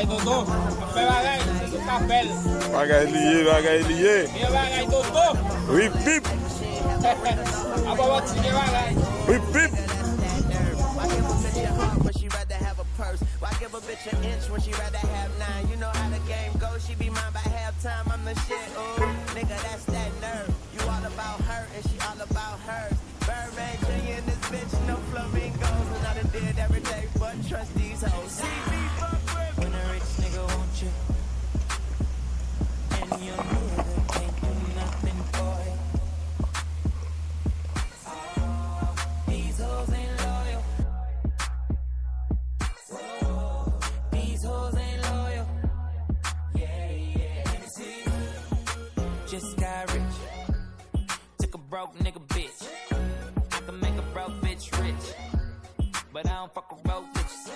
bagay toto. Apè bagay, se tou kapel. Bagay liye, bagay liye. Ye bagay toto. Wip, wip, Aba wak si ye bagay. wip, wip. Why give a bitch a heart when she rather have a purse? Why give a bitch an inch when she rather have 9? You know how the game goes, she be mine by halftime. I'm the shit, ooh, nigga, that's that nerve. You all about her and she all about hers. Birdman Jr. and this bitch, no flamingos. And I done did every day, but trust these hoes. See me fuck with when a rich nigga want you, and your nigga can't do nothing for it. These hoes ain't loyal. These hoes ain't loyal. Yeah, yeah. Let me see. Just got rich. Took a broke nigga bitch. I can make a broke bitch rich. But I don't fuck with broke bitches.